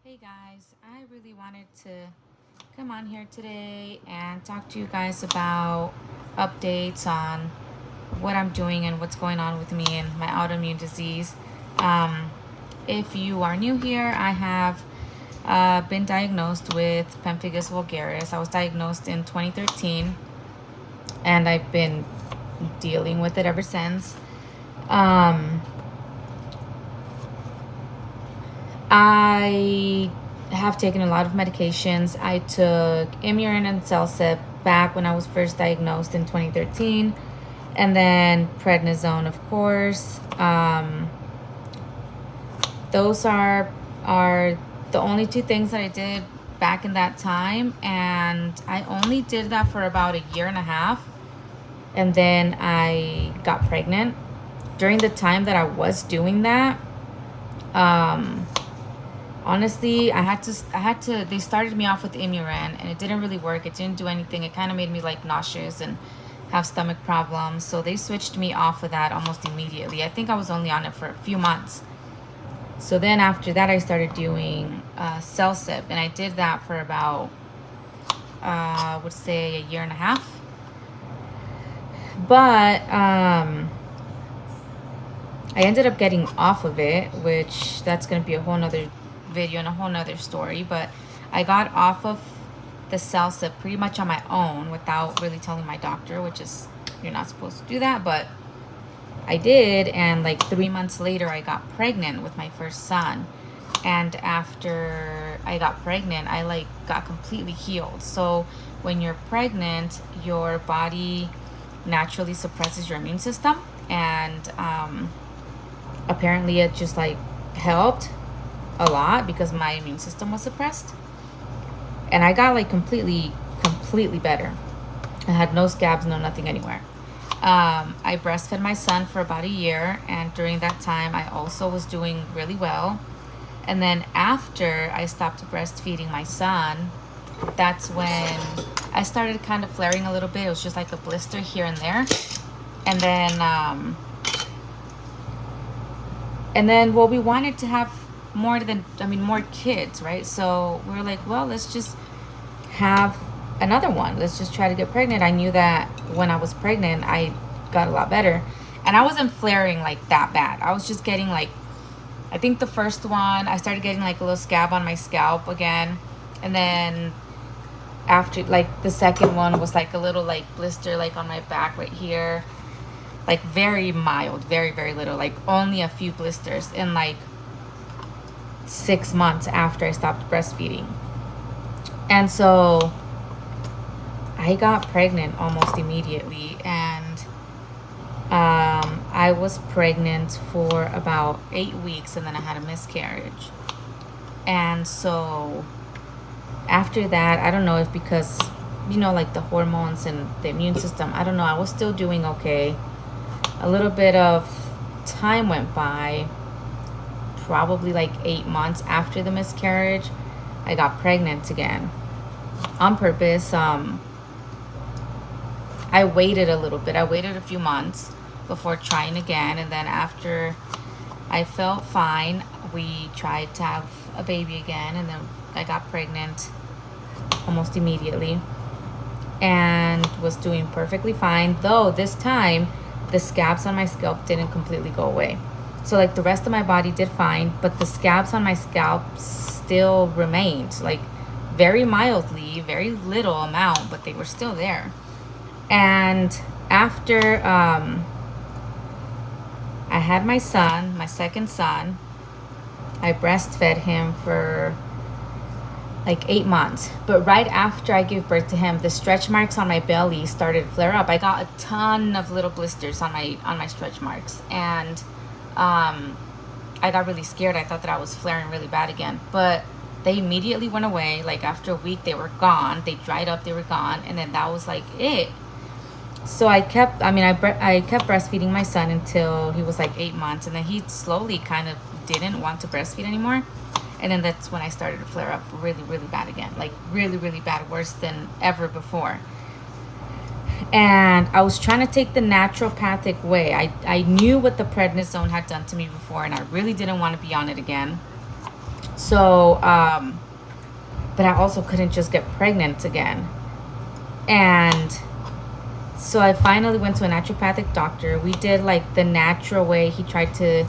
Hey guys, I really wanted to come on here today and talk to you guys about updates on what I'm doing and what's going on with me and my autoimmune disease. Um, if you are new here, I have been diagnosed with Pemphigus vulgaris. I was diagnosed in 2013 and I've been dealing with it ever since. Um, I have taken a lot of medications. I took Imurin and Celsip back when I was first diagnosed in 2013, and then prednisone, of course. Those are the only two things that I did back in that time, and I only did that for about a year and a half, and then I got pregnant. During the time that I was doing that, um, honestly, I had to they started me off with Imuran and it didn't really work. It didn't do anything. It kind of made me like nauseous and have stomach problems. So they switched me off of that almost immediately. I think I was only on it for a few months. So then after that I started doing Celsip, and I did that for about I would say a year and a half. But I ended up getting off of it, which that's going to be a whole nother video and a whole nother story. But I got off of the Celsip pretty much on my own without really telling my doctor, which is, you're not supposed to do that, but I did. And like 3 months later, I got pregnant with my first son. And after I got pregnant, I like got completely healed. So when you're pregnant, your body naturally suppresses your immune system, and apparently it just like helped a lot because my immune system was suppressed, and I got like completely better. I had no scabs, no nothing anywhere. I breastfed my son for about a year, and during that time I also was doing really well. And then after I stopped breastfeeding my son, that's when I started kind of flaring a little bit. It was just like a blister here and there. And then well, we wanted to have more kids, right? So we were like, well, let's just have another one. Let's just try to get pregnant. I knew that when I was pregnant, I got a lot better. And I wasn't flaring like that bad. I was just getting like, I think the first one, I started getting like a little scab on my scalp again. And then after, like, the second one was like a little like blister like on my back right here. Like very mild, very, very little, like only a few blisters in like 6 months after I stopped breastfeeding. And so I got pregnant almost immediately, and I was pregnant for about 8 weeks, and then I had a miscarriage. And so after that, I don't know if because, like the hormones and the immune system, I don't know, I was still doing okay. A little bit of time went by, probably like 8 months after the miscarriage. I got pregnant again on purpose. I waited a little bit. I waited a few months before trying again. And then after I felt fine, we tried to have a baby again. And then I got pregnant almost immediately and was doing perfectly fine. Though this time, the scabs on my scalp didn't completely go away. So like the rest of my body did fine, but the scabs on my scalp still remained, like very mildly, very little amount, but they were still there. And after I had my son, my second son, I breastfed him for like 8 months. But right after I gave birth to him, the stretch marks on my belly started to flare up. I got a ton of little blisters on my stretch marks, and I got really scared. I thought that I was flaring really bad again, but they immediately went away. Like after a week, they were gone. They dried up. They were gone, and then that was like it. So I kept breastfeeding my son until he was like 8 months, and then he slowly kind of didn't want to breastfeed anymore. And then that's when I started to flare up really, really bad again. Like really, really bad, worse than ever before. And I was trying to take the naturopathic way. I knew what the prednisone had done to me before, and I really didn't want to be on it again. So, but I also couldn't just get pregnant again. And so I finally went to a naturopathic doctor. We did like the natural way. He tried to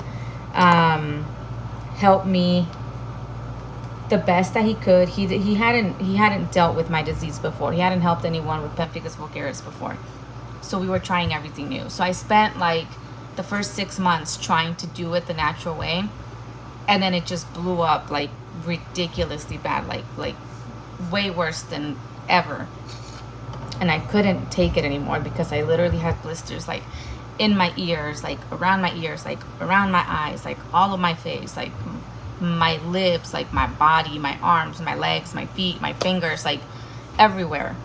help me the best that he could. He hadn't dealt with my disease before. He hadn't helped anyone with Pemphigus vulgaris before. So we were trying everything new. So I spent like the first 6 months trying to do it the natural way, and then it just blew up like ridiculously bad, like way worse than ever. And I couldn't take it anymore because I literally had blisters like in my ears, like around my ears, like around my eyes, like all of my face, like my lips, like my body, my arms, my legs, my feet, my fingers, like everywhere,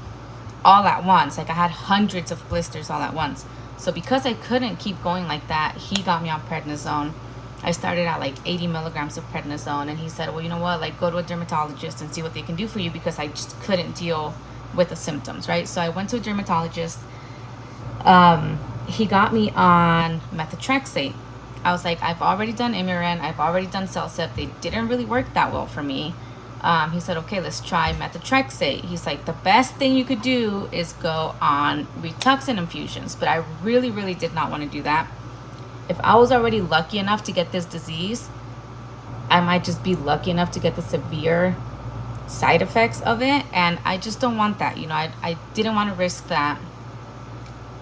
all at once. Like I had hundreds of blisters all at once. So because I couldn't keep going like that, he got me on prednisone. I started at like 80 milligrams of prednisone, and he said, well, you know what, like go to a dermatologist and see what they can do for you, because I just couldn't deal with the symptoms, right? So I went to a dermatologist. He got me on methotrexate. I was like, I've already done Imuran, I've already done Celsep. They didn't really work that well for me. He said, okay, let's try methotrexate. He's like, the best thing you could do is go on Rituxan infusions. But I really, really did not want to do that. If I was already lucky enough to get this disease, I might just be lucky enough to get the severe side effects of it, and I just don't want that. You know, I didn't want to risk that.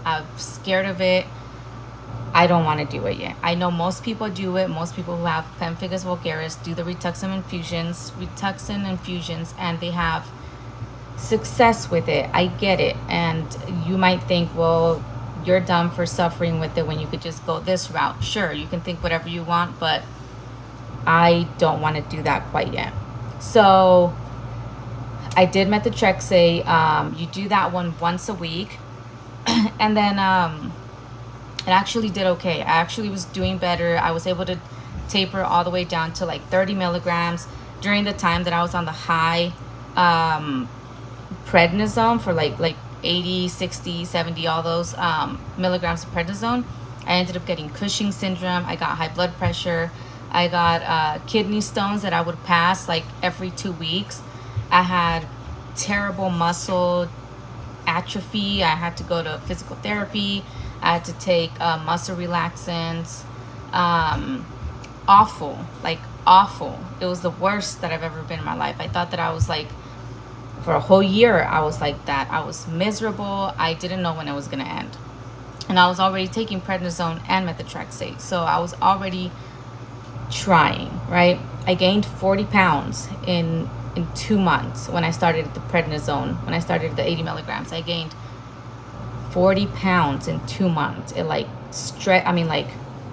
I'm scared of it. I don't want to do it yet. I know most people do it. Most people who have Pemphigus vulgaris do the Rituxan infusions, and they have success with it. I get it. And you might think, well, you're dumb for suffering with it when you could just go this route. Sure, you can think whatever you want, but I don't want to do that quite yet. So I did methotrexate. You do that one once a week. And then it actually did okay. I actually was doing better. I was able to taper all the way down to like 30 milligrams during the time that I was on the high prednisone for like 80, 60, 70, all those milligrams of prednisone. I ended up getting Cushing syndrome. I got high blood pressure. I got kidney stones that I would pass like every 2 weeks. I had terrible muscle atrophy. I had to go to physical therapy. I had to take muscle relaxants. Awful, like awful. It was the worst that I've ever been in my life. I thought that I was like, for a whole year, I was like that. I was miserable. I didn't know when it was going to end. And I was already taking prednisone and methotrexate. So I was already trying, right? I gained 40 pounds in 2 months when I started the prednisone. When I started the 80 milligrams, I gained 40 pounds in 2 months. It like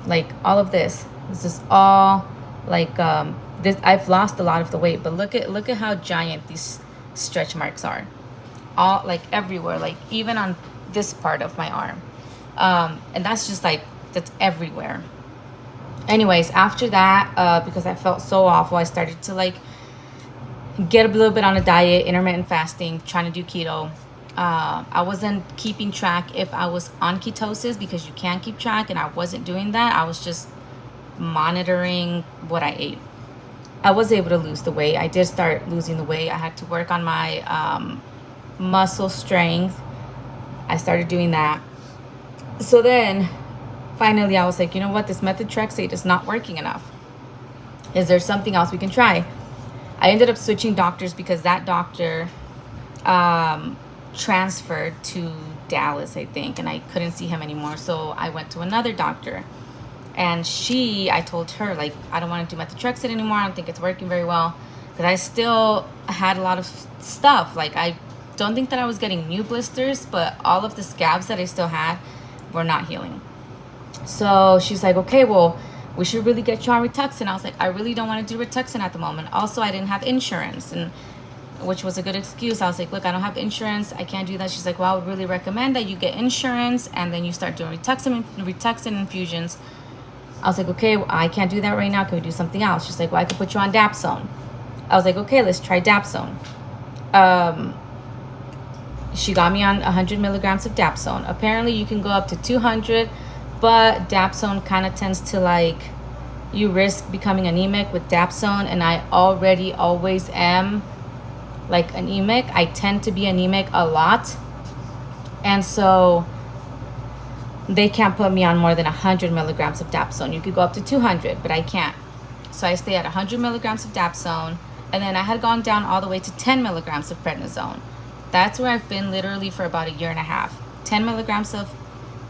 like all of this is all like this. I've lost a lot of the weight, but look at how giant these stretch marks are, all like everywhere, like even on this part of my arm, and that's just like, that's everywhere. Anyways, after that, because I felt so awful, I started to like get a little bit on a diet, intermittent fasting, trying to do keto. I wasn't keeping track if I was on ketosis, because you can't keep track, and I wasn't doing that. I was just monitoring what I ate. I was able to lose the weight. I did start losing the weight. I had to work on my muscle strength. I started doing that. So then finally I was like, you know what? This methotrexate is not working enough. Is there something else we can try? I ended up switching doctors because that doctor transferred to Dallas, I think, and I couldn't see him anymore. So I went to another doctor. And I told her, like, I don't want to do methotrexate anymore. I don't think it's working very well. Because I still had a lot of stuff. Like, I don't think that I was getting new blisters, but all of the scabs that I still had were not healing. So she's like, okay, well, we should really get you on Rituxan. I was like, I really don't want to do Rituxan at the moment. Also, I didn't have insurance, and which was a good excuse. I was like, look, I don't have insurance. I can't do that. She's like, well, I would really recommend that you get insurance, and then you start doing Rituxan infusions. I was like, okay, I can't do that right now. Can we do something else? She's like, well, I could put you on Dapsone. I was like, okay, let's try Dapsone. She got me on 100 milligrams of Dapsone. Apparently, you can go up to 200, but Dapsone kind of tends to like you risk becoming anemic with dapsone, and I already always am like anemic. I tend to be anemic a lot, and so they can't put me on more than 100 milligrams of dapsone. You could go up to 200, but I can't. So I stay at 100 milligrams of dapsone, and then I had gone down all the way to 10 milligrams of prednisone. That's where I've been literally for about a year and a half. 10 milligrams of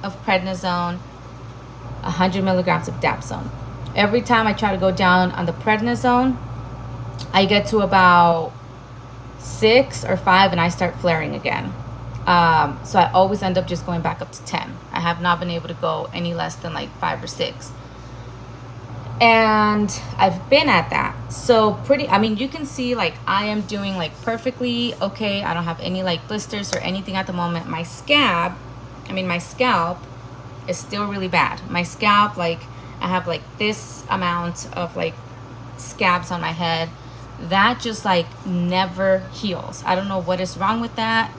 prednisone, 100 milligrams of dapsone. Every time I try to go down on the prednisone, I get to about 6 or 5 and I start flaring again. So I always end up just going back up to 10. I have not been able to go any less than like 5 or 6. And I've been at that. So I mean, you can see like I am doing like perfectly okay. I don't have any like blisters or anything at the moment. My scalp is still really bad. My scalp, like I have like this amount of like scabs on my head that just like never heals. I don't know what is wrong with that.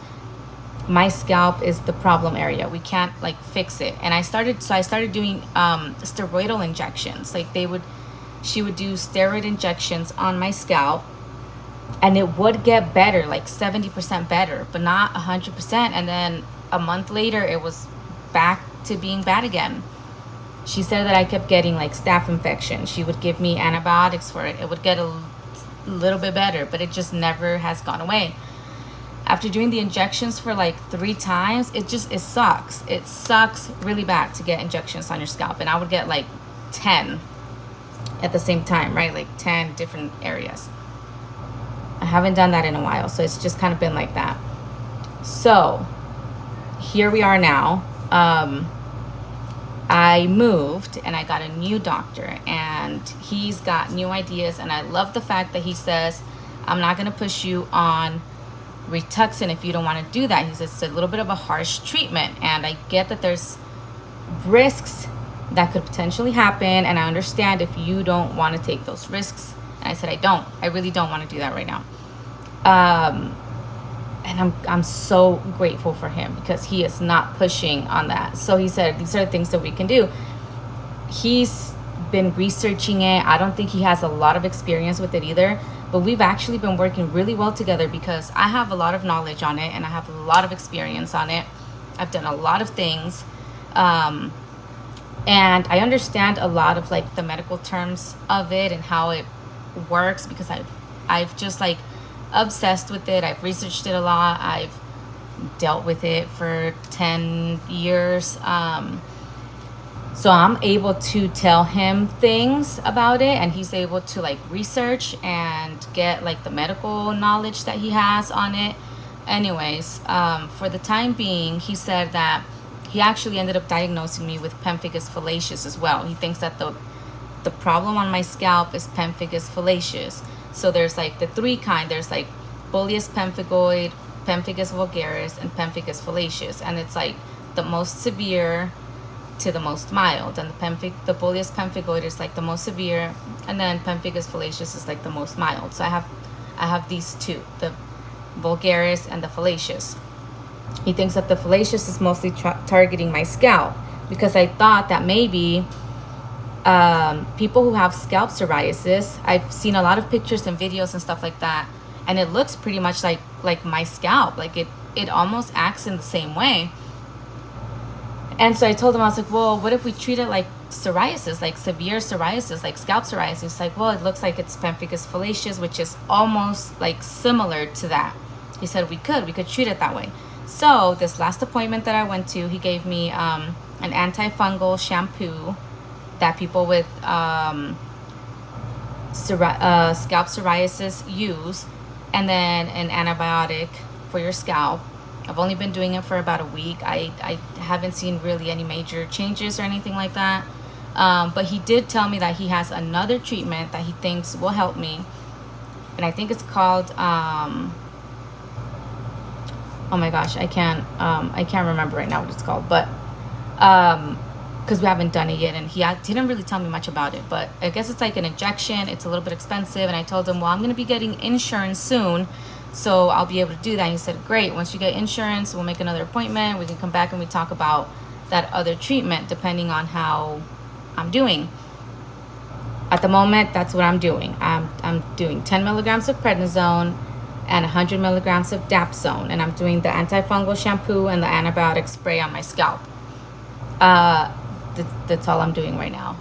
My scalp is the problem area. We can't like fix it. And I started doing steroidal injections. Like she would do steroid injections on my scalp, and it would get better, like 70% better, but not 100%. And then a month later, it was back to being bad again. She said that I kept getting like staph infection. She would give me antibiotics for it. It would get a little bit better, but it just never has gone away. After doing the injections for like 3 times, it sucks. It sucks really bad to get injections on your scalp. And I would get like 10 at the same time, right? Like 10 different areas. I haven't done that in a while, so it's just kind of been like that. So here we are now. I moved and I got a new doctor, and he's got new ideas. And I love the fact that he says, I'm not going to push you on Rituxan if you don't want to do that. He says it's a little bit of a harsh treatment, and I get that there's risks that could potentially happen, and I understand if you don't want to take those risks. And I said I really don't want to do that right now. And I'm so grateful for him, because he is not pushing on that. So he said these are the things that we can do. He's been researching it. I don't think he has a lot of experience with it either, but we've actually been working really well together, because I have a lot of knowledge on it and I have a lot of experience on it. I've done a lot of things, and I understand a lot of like the medical terms of it and how it works, because I've just like obsessed with it. I've researched it a lot. I've dealt with it for 10 years. So I'm able to tell him things about it, and he's able to like research and get like the medical knowledge that he has on it. Anyways, for the time being, he said that he actually ended up diagnosing me with Pemphigus foliaceus as well. He thinks that the problem on my scalp is Pemphigus foliaceus. So there's like the 3 kind. There's like Bullous pemphigoid, Pemphigus vulgaris, and Pemphigus foliaceus, and it's like the most severe to the most mild. And the Bullous pemphigoid is like the most severe, and then Pemphigus foliaceus is like the most mild. So I have these 2, the vulgaris and the foliaceus. He thinks that the foliaceus is mostly targeting my scalp, because I thought that maybe people who have scalp psoriasis, I've seen a lot of pictures and videos and stuff like that, and it looks pretty much like my scalp. Like it almost acts in the same way. And so I told him, I was like, well, what if we treat it like psoriasis, like severe psoriasis, like scalp psoriasis? He's like, well, it looks like it's Pemphigus foliaceus, which is almost like similar to that. He said we could treat it that way. So this last appointment that I went to, he gave me an antifungal shampoo that people with scalp psoriasis use, and then an antibiotic for your scalp. I've only been doing it for about a week. I haven't seen really any major changes or anything like that. But he did tell me that he has another treatment that he thinks will help me. And I think it's called, oh my gosh, I can't remember right now what it's called. But, because we haven't done it yet, and he didn't really tell me much about it. But I guess it's like an injection. It's a little bit expensive. And I told him, well, I'm going to be getting insurance soon, so I'll be able to do that. And he said, great, once you get insurance, we'll make another appointment. We can come back and we talk about that other treatment depending on how I'm doing. At the moment, that's what I'm doing. I'm doing 10 milligrams of prednisone and 100 milligrams of dapsone, and I'm doing the antifungal shampoo and the antibiotic spray on my scalp. That's all I'm doing right now.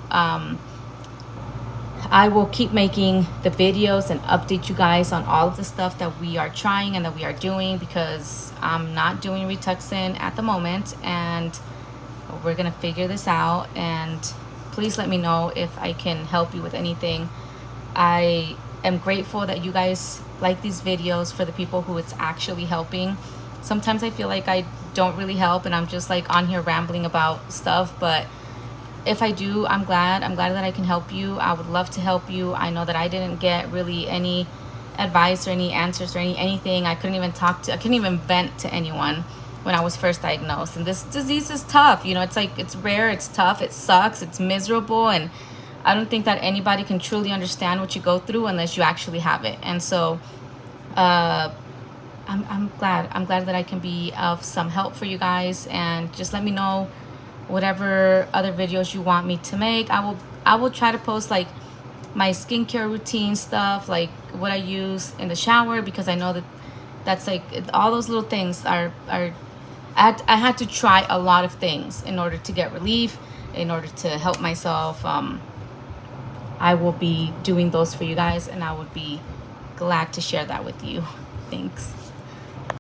I will keep making the videos and update you guys on all of the stuff that we are trying and that we are doing, because I'm not doing Rituxan at the moment, and we're gonna figure this out. And please let me know if I can help you with anything. I am grateful that you guys like these videos for the people who it's actually helping. Sometimes I feel like I don't really help and I'm just like on here rambling about stuff, but if I do, I'm glad that I can help you. I would love to help you. I know that I didn't get really any advice or any answers or anything. I couldn't even vent to anyone when I was first diagnosed. And this disease is tough. You know, it's like, it's rare, it's tough, it sucks, it's miserable. And I don't think that anybody can truly understand what you go through unless you actually have it. And so, I'm glad that I can be of some help for you guys. And just let me know whatever other videos you want me to make. I will try to post like my skincare routine stuff, like what I use in the shower, because I know that that's like all those little things are I had to try a lot of things in order to get relief, in order to help myself. I will be doing those for you guys, and I would be glad to share that with you. Thanks.